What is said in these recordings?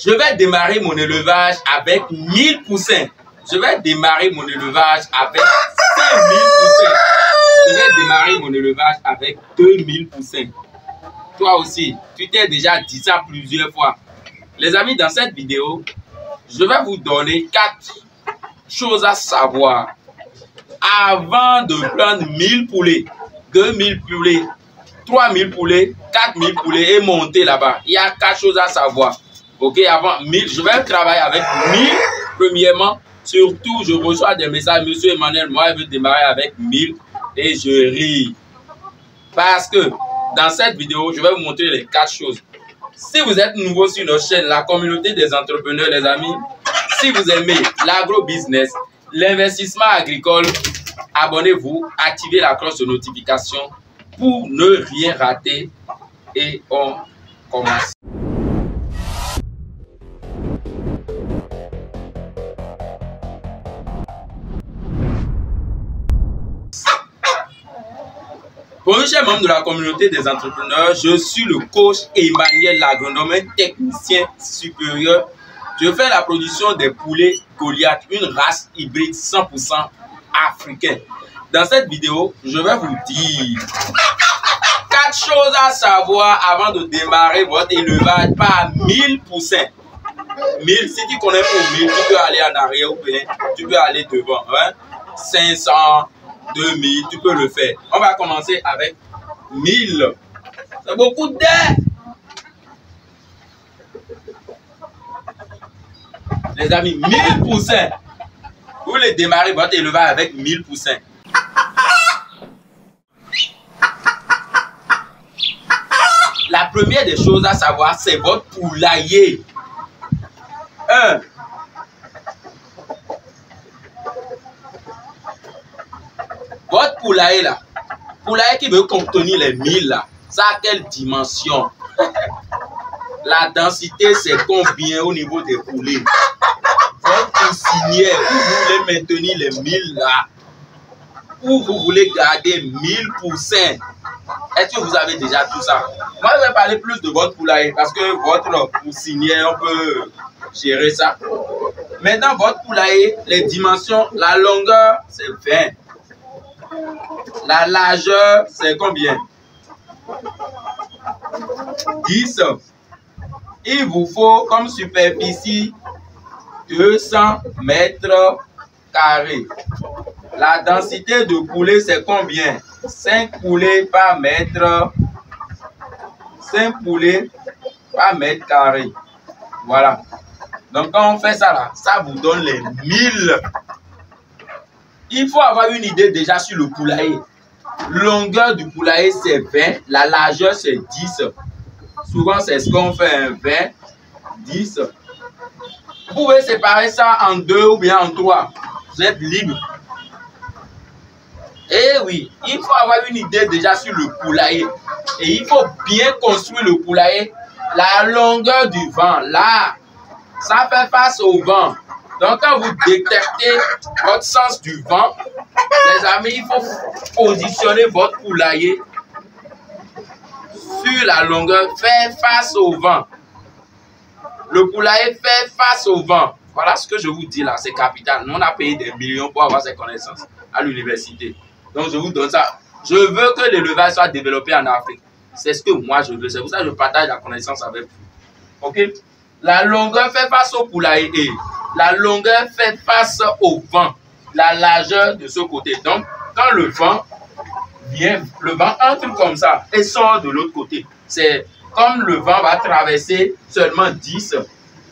Je vais démarrer mon élevage avec 1000 poussins. Je vais démarrer mon élevage avec 5000 poussins. Je vais démarrer mon élevage avec 2000 poussins. Toi aussi, tu t'es déjà dit ça plusieurs fois. Les amis, dans cette vidéo, je vais vous donner 4 choses à savoir avant de prendre 1000 poulets, 2000 poulets, 3000 poulets, 4000 poulets et monter là-bas. Il y a 4 choses à savoir. Ok, avant 1000, je vais travailler avec 1000 premièrement. Surtout, je reçois des messages, Monsieur Emmanuel, moi, je veux démarrer avec 1000 et je ris. Parce que dans cette vidéo, je vais vous montrer les 4 choses. Si vous êtes nouveau sur notre chaîne, la communauté des entrepreneurs, les amis, si vous aimez l'agro-business, l'investissement agricole, abonnez-vous, activez la cloche de notification pour ne rien rater et on commence. Bonjour chers membres de la communauté des entrepreneurs, je suis le coach Emmanuel, l'agronome, technicien supérieur. Je fais la production des poulets Goliath, une race hybride 100% africaine. Dans cette vidéo, je vais vous dire 4 choses à savoir avant de démarrer votre élevage par 1000 poussins. 1000, si tu connais pour 1000, tu peux aller en arrière ou bien tu peux aller devant. Hein? 500, 2000, tu peux le faire. On va commencer avec 1000. C'est beaucoup d'air. Les amis, 1000 poussins. Vous voulez démarrer votre élevage avec 1000 poussins. La première des choses à savoir, c'est votre poulailler. 1. Votre poulailler là, poulailler qui veut contenir les 1000 là, ça a quelle dimension? La densité c'est combien au niveau des poulets? Votre poussinière, où vous voulez maintenir les 1000 là, où vous voulez garder 1000 poussins? Est-ce que vous avez déjà tout ça? Moi je vais parler plus de votre poulailler parce que votre poussinière, on peut gérer ça. Maintenant votre poulailler, les dimensions, la longueur c'est 20. La largeur, c'est combien? 10. Il vous faut comme superficie 200 mètres carrés. La densité de poulets, c'est combien? 5 poulets par mètre. 5 poulets par mètre carré. Voilà. Donc, quand on fait ça là, ça vous donne les 1000. Il faut avoir une idée déjà sur le poulailler. Longueur du poulailler, c'est 20. La largeur, c'est 10. Souvent, c'est ce qu'on fait, 20, 10. Vous pouvez séparer ça en 2 ou bien en 3. Vous êtes libre. Et oui, il faut avoir une idée déjà sur le poulailler. Et il faut bien construire le poulailler. La longueur du vent, là, ça fait face au vent. Donc, quand vous détectez votre sens du vent, les amis, il faut positionner votre poulailler sur la longueur, faire face au vent. Le poulailler fait face au vent. Voilà ce que je vous dis là, c'est capital. Nous, on a payé des millions pour avoir ces connaissances à l'université. Donc, je vous donne ça. Je veux que l'élevage soit développé en Afrique. C'est ce que moi, je veux. C'est pour ça que je partage la connaissance avec vous. OK? La longueur fait face au poulailler et la longueur fait face au vent. La largeur de ce côté. Donc, quand le vent vient, le vent entre comme ça et sort de l'autre côté. C'est comme le vent va traverser seulement 10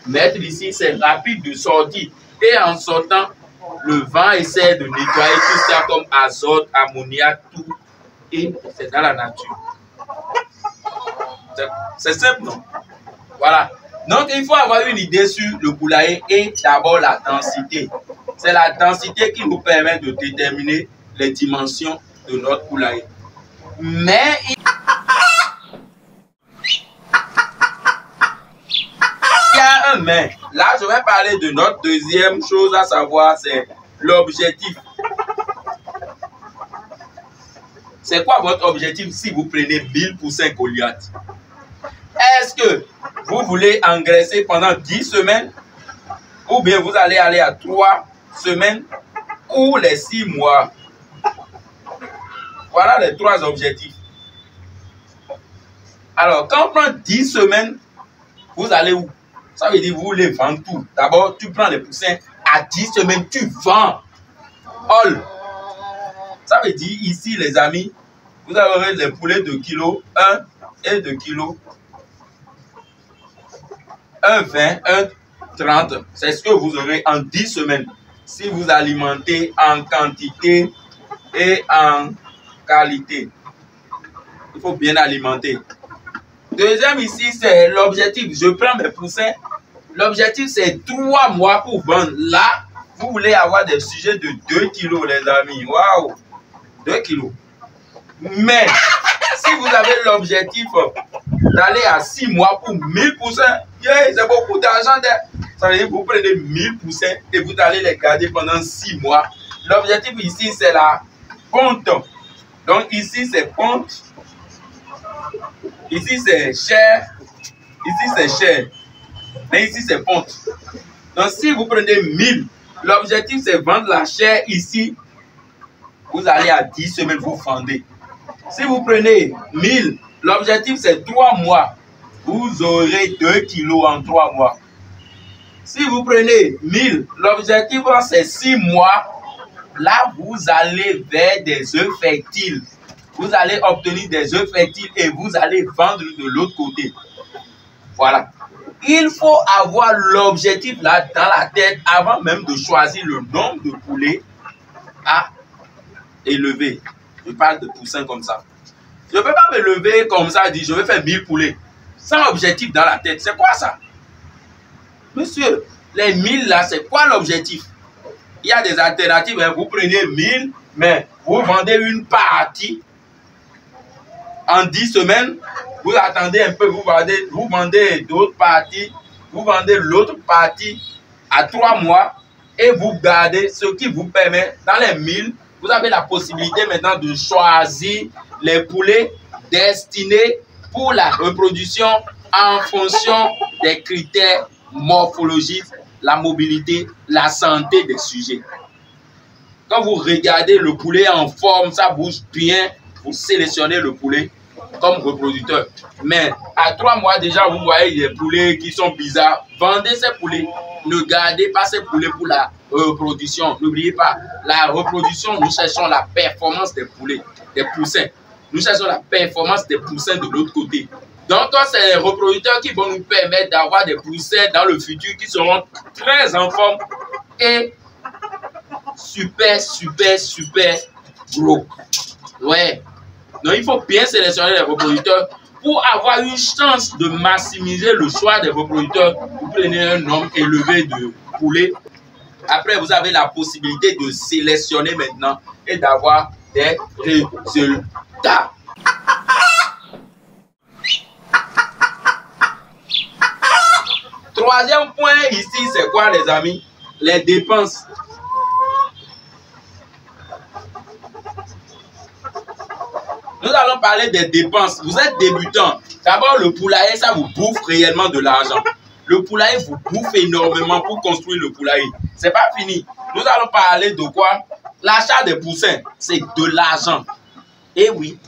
mètres ici, c'est rapide de sortie. Et en sortant, le vent essaie de nettoyer tout ça comme azote, ammoniac, tout. Et c'est dans la nature. C'est simple, non? Voilà. Donc, il faut avoir une idée sur le poulailler et d'abord la densité. C'est la densité qui nous permet de déterminer les dimensions de notre poulailler. Mais il y a un mais. Là, je vais parler de notre deuxième chose à savoir, c'est l'objectif. C'est quoi votre objectif si vous prenez 1000 poussins Goliath? Est-ce que vous voulez engraisser pendant 10 semaines ou bien vous allez aller à 3 semaines ou les 6 mois? Voilà les 3 objectifs. Alors, quand on prend 10 semaines, vous allez où? Ça veut dire vous voulez vendre tout. D'abord, tu prends les poussins. À 10 semaines, tu vends. All. Ça veut dire ici, les amis, vous aurez les poulets de kilo 1 et de kilo 1,20, 1,30. C'est ce que vous aurez en 10 semaines. Si vous alimentez en quantité et en qualité. Il faut bien alimenter. Deuxième ici, c'est l'objectif. Je prends mes poussins. L'objectif, c'est 3 mois pour vendre. Là, vous voulez avoir des sujets de 2 kilos, les amis. Waouh! 2 kilos. Mais, si vous avez l'objectif d'aller à 6 mois pour 1000 poussins, yeah, c'est beaucoup d'argent. Ça veut dire que vous prenez 1000 poussins et vous allez les garder pendant 6 mois. L'objectif ici, c'est la ponte. Donc, ici, c'est ponte. Ici, c'est chair. Ici, c'est chair. Mais ici, c'est ponte. Donc, si vous prenez 1000, l'objectif, c'est vendre la chair ici. Vous allez à 10 semaines, vous vendez. Si vous prenez 1000, l'objectif, c'est 3 mois. Vous aurez 2 kilos en 3 mois. Si vous prenez 1000, l'objectif, c'est 6 mois. Là, vous allez vers des œufs fertiles. Vous allez obtenir des œufs fertiles et vous allez vendre de l'autre côté. Voilà. Il faut avoir l'objectif là dans la tête avant même de choisir le nombre de poulets à élever. Je parle de poussins comme ça. Je ne peux pas me lever comme ça et dire je vais faire 1000 poulets. Sans objectif dans la tête. C'est quoi ça? Monsieur, les 1000 là, c'est quoi l'objectif? Il y a des alternatives. Hein. Vous prenez 1000, mais vous vendez une partie en 10 semaines. Vous attendez un peu, vous vendez d'autres parties, vous vendez l'autre partie à 3 mois et vous gardez ce qui vous permet, dans les 1000, vous avez la possibilité maintenant de choisir les poulets destinés pour la reproduction en fonction des critères morphologiques, la mobilité, la santé des sujets. Quand vous regardez le poulet en forme, ça bouge bien, vous sélectionnez le poulet comme reproducteur. Mais à 3 mois déjà, vous voyez des poulets qui sont bizarres. Vendez ces poulets. Ne gardez pas ces poulets pour la reproduction. N'oubliez pas, la reproduction, nous cherchons la performance des poulets, des poussins. Nous cherchons la performance des poussins de l'autre côté. Donc, c'est les reproducteurs qui vont nous permettre d'avoir des poussins dans le futur qui seront très en forme et super gros. Ouais. Donc, il faut bien sélectionner les reproducteurs pour avoir une chance de maximiser le choix des reproducteurs. Vous prenez un nombre élevé de poulets. Après, vous avez la possibilité de sélectionner maintenant et d'avoir des résultats. Troisième point ici, c'est quoi les amis? Les dépenses. Nous allons parler des dépenses. Vous êtes débutant. D'abord, le poulailler, ça vous bouffe réellement de l'argent. Le poulailler vous bouffe énormément pour construire le poulailler. C'est pas fini. Nous allons parler de quoi? L'achat des poussins, c'est de l'argent. Et oui,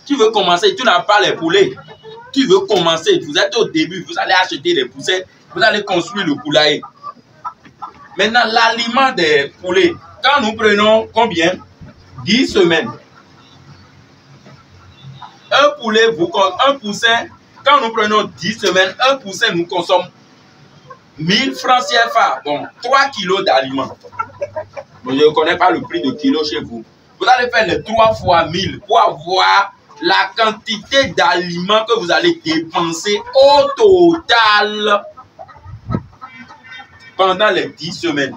tu veux commencer, tu n'as pas les poulets. Tu veux commencer, vous êtes au début, vous allez acheter des poussins, vous allez construire le poulailler. Maintenant, l'aliment des poulets, quand nous prenons combien? 10 semaines. Un poulet, un poussin, quand nous prenons 10 semaines, un poussin nous consomme 1000 francs CFA. Bon, 3 kilos d'aliments. Je ne connais pas le prix de kilo chez vous. Vous allez faire les 3 fois 1000 pour avoir la quantité d'aliments que vous allez dépenser au total pendant les 10 semaines.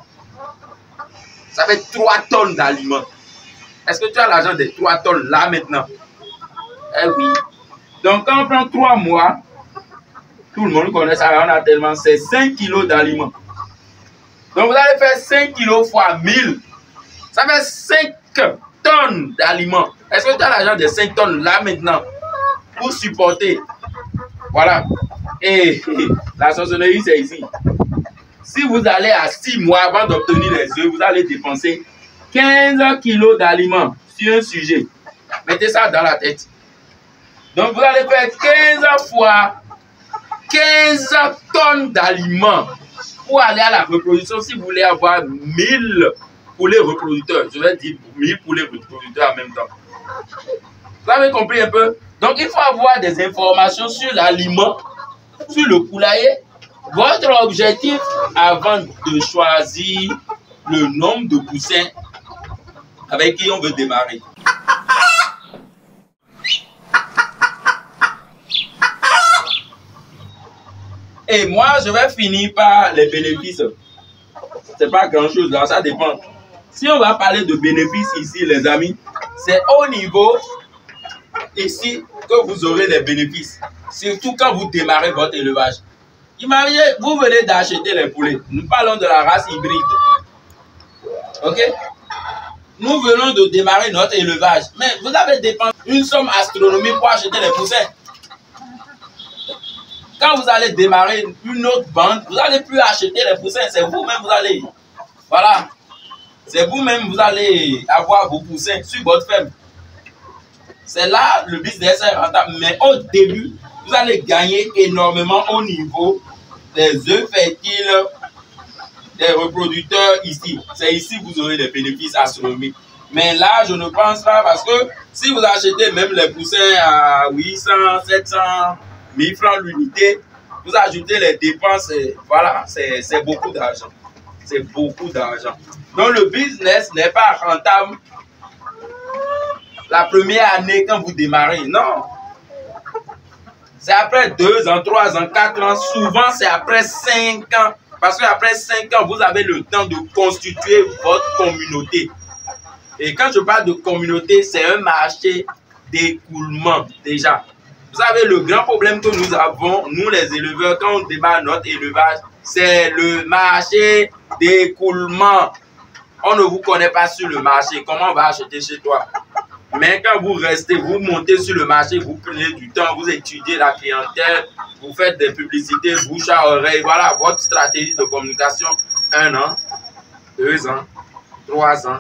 Ça fait 3 tonnes d'aliments. Est-ce que tu as l'argent des 3 tonnes là maintenant? Eh oui. Donc, quand on prend 3 mois, tout le monde connaît ça, on a tellement, c'est 5 kilos d'aliments. Donc, vous allez faire 5 kilos fois 1000. Ça fait 5 tonnes d'aliments. Est-ce que tu as l'argent de 5 tonnes là maintenant pour supporter Voilà. Et la sorcellerie, c'est ici. Si vous allez à 6 mois avant d'obtenir les œufs, vous allez dépenser 15 kilos d'aliments sur un sujet. Mettez ça dans la tête. Donc, vous allez faire 15 fois 15 tonnes d'aliments pour aller à la reproduction. Si vous voulez avoir 1000 poulets reproducteurs, je vais dire 1000 poulets reproducteurs en même temps. Vous avez compris un peu? Donc, il faut avoir des informations sur l'aliment, sur le poulailler. Votre objectif avant de choisir le nombre de poussins avec qui on veut démarrer. Et moi, je vais finir par les bénéfices. C'est pas grand chose là, ça dépend. Si on va parler de bénéfices ici, les amis, c'est au niveau ici que vous aurez les bénéfices. Surtout quand vous démarrez votre élevage. Imaginez, vous venez d'acheter les poulets. Nous parlons de la race hybride. Ok? Nous venons de démarrer notre élevage. Mais vous avez dépensé une somme astronomique pour acheter les poussins. Quand vous allez démarrer une autre bande, vous n'allez plus acheter les poussins. C'est vous-même, vous allez. Voilà. C'est vous-même, vous allez avoir vos poussins sur votre ferme. C'est là le business est rentable. Mais au début, vous allez gagner énormément au niveau des œufs fertiles, des reproducteurs ici. C'est ici que vous aurez des bénéfices astronomiques. Mais là, je ne pense pas parce que si vous achetez même les poussins à 800, 700, 1000 francs l'unité, vous ajoutez les dépenses, voilà, c'est beaucoup d'argent. C'est beaucoup d'argent. Donc le business n'est pas rentable la première année quand vous démarrez. Non. C'est après 2 ans, 3 ans, 4 ans. Souvent, c'est après 5 ans. Parce qu'après 5 ans, vous avez le temps de constituer votre communauté. Et quand je parle de communauté, c'est un marché d'écoulement déjà. Vous savez, le grand problème que nous avons, nous les éleveurs, quand on démarre notre élevage, c'est le marché d'écoulement. On ne vous connaît pas sur le marché. Comment on va acheter chez toi? Mais quand vous restez, vous montez sur le marché, vous prenez du temps, vous étudiez la clientèle, vous faites des publicités, bouche à oreille. Voilà votre stratégie de communication. 1 an, 2 ans, 3 ans,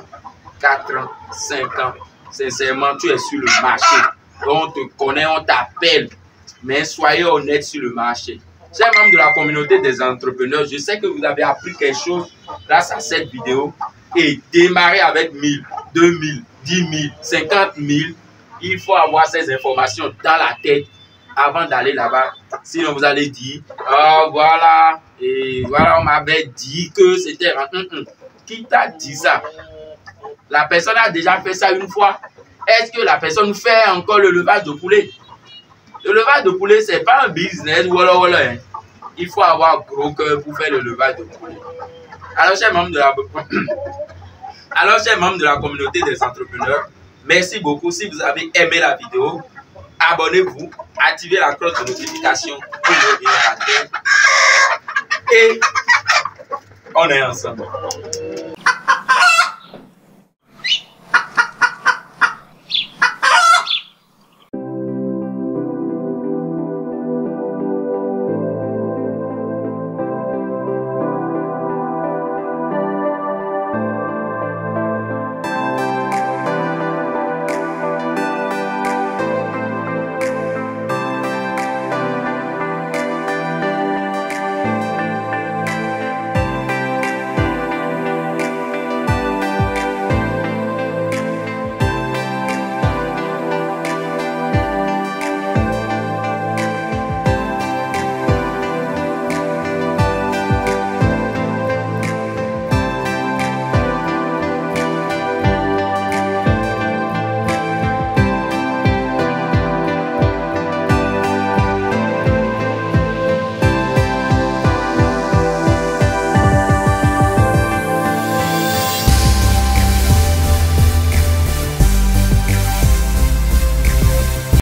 4 ans, 5 ans. Sincèrement, tu es sur le marché. On te connaît, on t'appelle. Mais soyez honnête sur le marché. Chers membres de la communauté des entrepreneurs, je sais que vous avez appris quelque chose grâce à cette vidéo. Et démarrer avec 1000, 2000, 10 000, 50 000, il faut avoir ces informations dans la tête avant d'aller là-bas. Sinon, vous allez dire, oh voilà, et voilà, on m'avait dit que c'était... Qui t'a dit ça? La personne a déjà fait ça une fois. Est-ce que la personne fait encore le levage de poulet? Le levage de poulet, ce n'est pas un business. Voilà, voilà, hein. Il faut avoir gros cœur pour faire le levage de poulet. Alors, chers membres de la communauté des entrepreneurs, merci beaucoup. Si vous avez aimé la vidéo, abonnez-vous, activez la cloche de notification pour ne rien rater. Et on est ensemble.